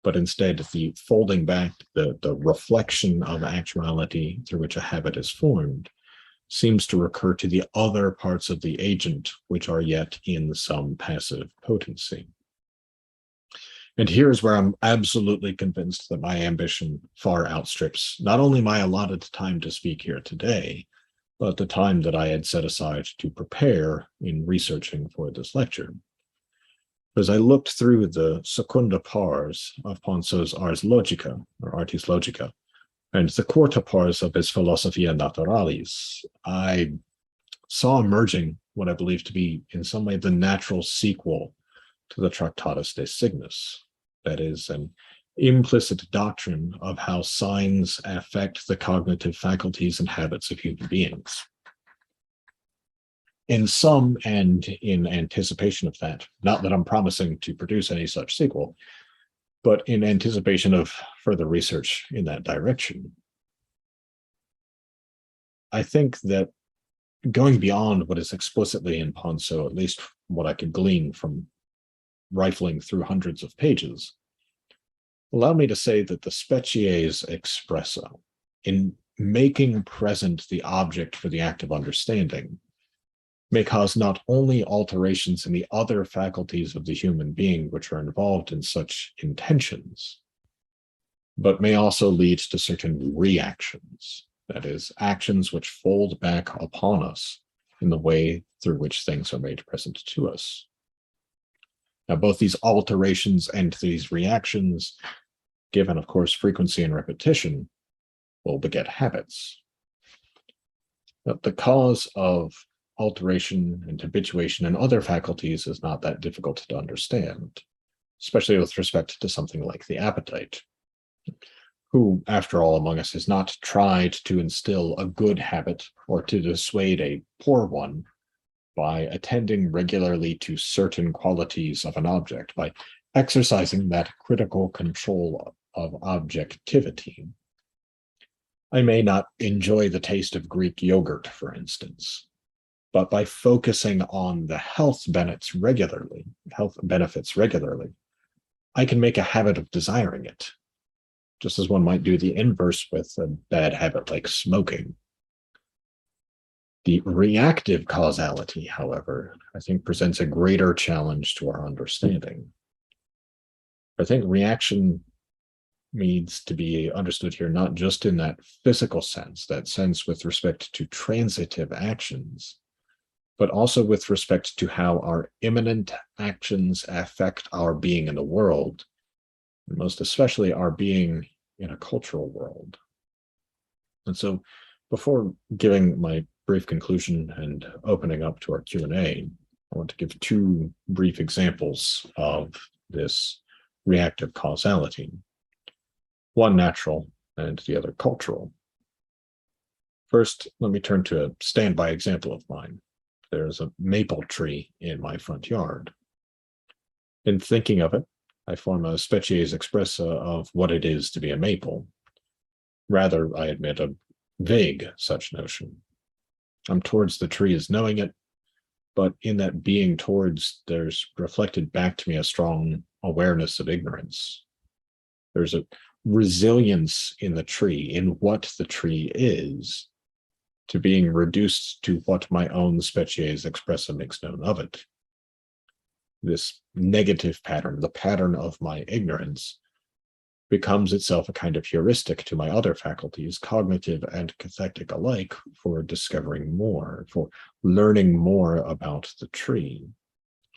But instead, the folding back, the reflection of actuality through which a habit is formed, seems to recur to the other parts of the agent which are yet in some passive potency. And here's where I'm absolutely convinced that my ambition far outstrips not only my allotted time to speak here today, but the time that I had set aside to prepare in researching for this lecture. As I looked through the secunda pars of Poinsot's Ars Logica, or Artis Logica, and the quarta pars of his Philosophia Naturalis, I saw emerging what I believe to be in some way the natural sequel to the Tractatus de Cygnus. That is, an implicit doctrine of how signs affect the cognitive faculties and habits of human beings. In sum, and in anticipation of that, not that I'm promising to produce any such sequel, but in anticipation of further research in that direction, I think that going beyond what is explicitly in Poinsot, at least what I could glean from rifling through hundreds of pages, allow me to say that the species expressa, in making present the object for the act of understanding, may cause not only alterations in the other faculties of the human being which are involved in such intentions, but may also lead to certain reactions, that is, actions which fold back upon us in the way through which things are made present to us. Now, both these alterations and these reactions, given, of course, frequency and repetition, will beget habits. But the cause of alteration and habituation in other faculties is not that difficult to understand, especially with respect to something like the appetite. Who, after all, among us has not tried to instill a good habit or to dissuade a poor one by attending regularly to certain qualities of an object, by exercising that critical control of objectivity? I may not enjoy the taste of Greek yogurt, for instance, but by focusing on the health benefits regularly, I can make a habit of desiring it, just as one might do the inverse with a bad habit like smoking. The reactive causality, however, I think presents a greater challenge to our understanding. I think reaction needs to be understood here not just in that physical sense, that sense with respect to transitive actions, but also with respect to how our immanent actions affect our being in the world, and most especially our being in a cultural world. And so before giving my brief conclusion and opening up to our Q&A, I want to give two brief examples of this reactive causality, one natural and the other cultural. First, let me turn to a standby example of mine. There's a maple tree in my front yard. In thinking of it, I form a species expressa of what it is to be a maple. Rather, I admit, a vague such notion. I'm towards the tree as knowing it, but in that being towards, there's reflected back to me a strong awareness of ignorance. There's a resilience in the tree, in what the tree is, to being reduced to what my own species expressa makes known of it. This negative pattern, the pattern of my ignorance, becomes itself a kind of heuristic to my other faculties, cognitive and cathectic alike, for discovering more, for learning more about the tree.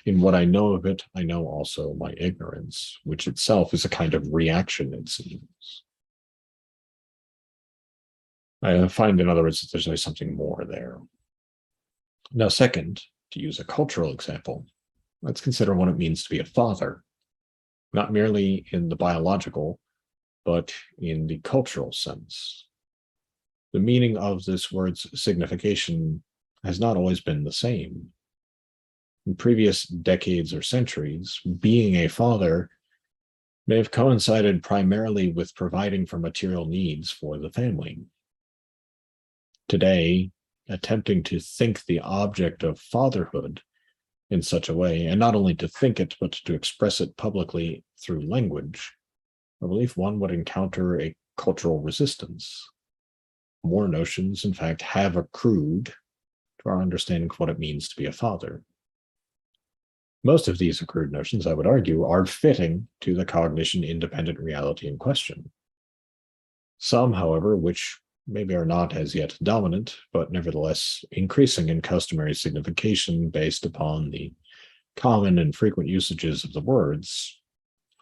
In what I know of it, I know also my ignorance, which itself is a kind of reaction, it seems. I find, in other words, that there's always something more there. Now, second, to use a cultural example, let's consider what it means to be a father, not merely in the biological, but in the cultural sense. The meaning of this word's signification has not always been the same. In previous decades or centuries, being a father may have coincided primarily with providing for material needs for the family. Today, attempting to think the object of fatherhood in such a way, and not only to think it, but to express it publicly through language, I believe one would encounter a cultural resistance. More notions, in fact, have accrued to our understanding of what it means to be a father. Most of these accrued notions, I would argue, are fitting to the cognition-independent reality in question. Some, however, which maybe are not as yet dominant, but nevertheless increasing in customary signification based upon the common and frequent usages of the words,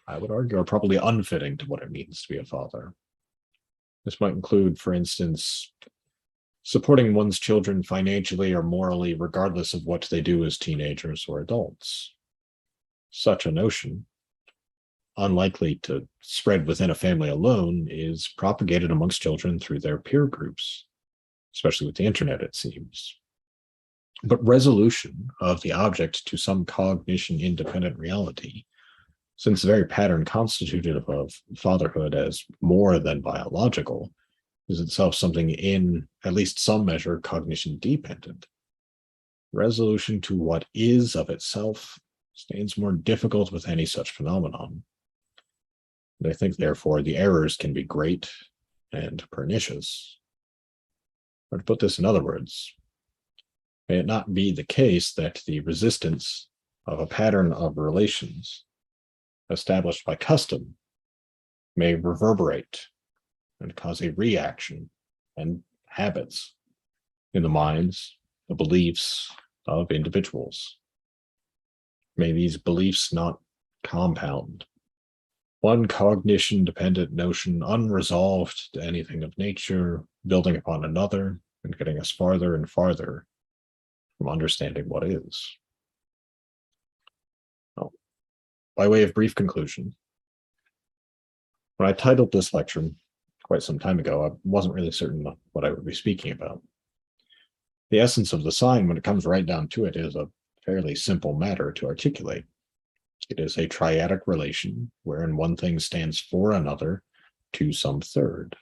I would argue are probably unfitting to what it means to be a father. This might include, for instance, supporting one's children financially or morally, regardless of what they do as teenagers or adults. Such a notion, unlikely to spread within a family alone, is propagated amongst children through their peer groups, especially with the internet, it seems. But resolution of the object to some cognition-independent reality, since the very pattern constitutive of fatherhood as more than biological, is itself something in at least some measure cognition-dependent. Resolution to what is of itself stands more difficult with any such phenomenon. And I think, therefore, the errors can be great and pernicious. Or to put this in other words, may it not be the case that the resistance of a pattern of relations established by custom may reverberate and cause a reaction and habits in the minds, the beliefs of individuals? May these beliefs not compound, one cognition-dependent notion unresolved to anything of nature, building upon another and getting us farther and farther from understanding what is. Well, by way of brief conclusion, when I titled this lecture quite some time ago, I wasn't really certain what I would be speaking about. The essence of the sign, when it comes right down to it, is a fairly simple matter to articulate. It is a triadic relation wherein one thing stands for another to some third.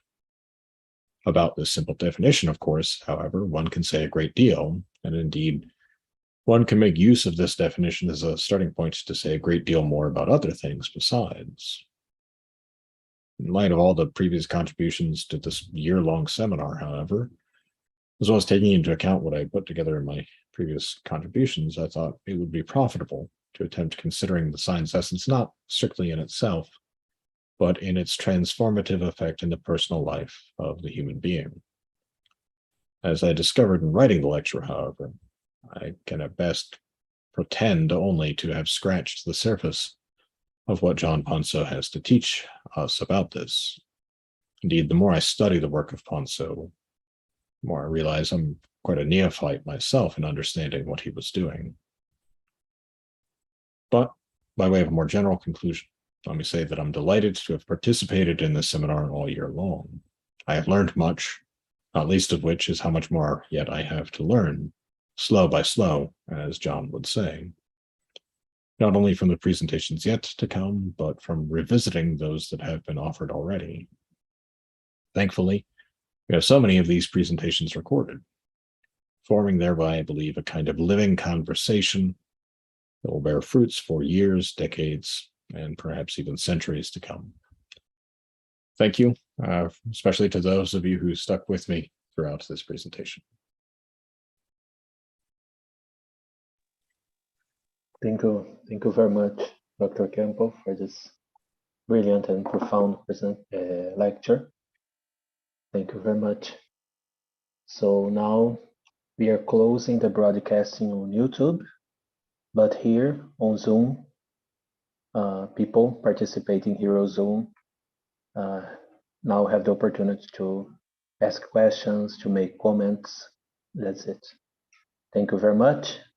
About this simple definition, of course, however, one can say a great deal, and indeed, one can make use of this definition as a starting point to say a great deal more about other things besides. In light of all the previous contributions to this year-long seminar, however, as well as taking into account what I put together in my previous contributions, I thought it would be profitable to attempt considering the sign's essence not strictly in itself, but in its transformative effect in the personal life of the human being. As I discovered in writing the lecture, however, I can at best pretend only to have scratched the surface of what John Poinsot has to teach us about this. Indeed, the more I study the work of Poinsot, the more I realize I'm quite a neophyte myself in understanding what he was doing. But by way of a more general conclusion, let me say that I'm delighted to have participated in this seminar all year long. I have learned much, not least of which is how much more yet I have to learn, slow by slow, as John would say. Not only from the presentations yet to come, but from revisiting those that have been offered already. Thankfully, we have so many of these presentations recorded, forming thereby, I believe, a kind of living conversation that will bear fruits for years, decades, and perhaps even centuries to come. Thank you, especially to those of you who stuck with me throughout this presentation. Thank you very much, Dr. Kemple, for this brilliant and profound lecture. Thank you very much. So now we are closing the broadcasting on YouTube, but here on Zoom, people participating here on Zoom now have the opportunity to ask questions, to make comments. That's it. Thank you very much.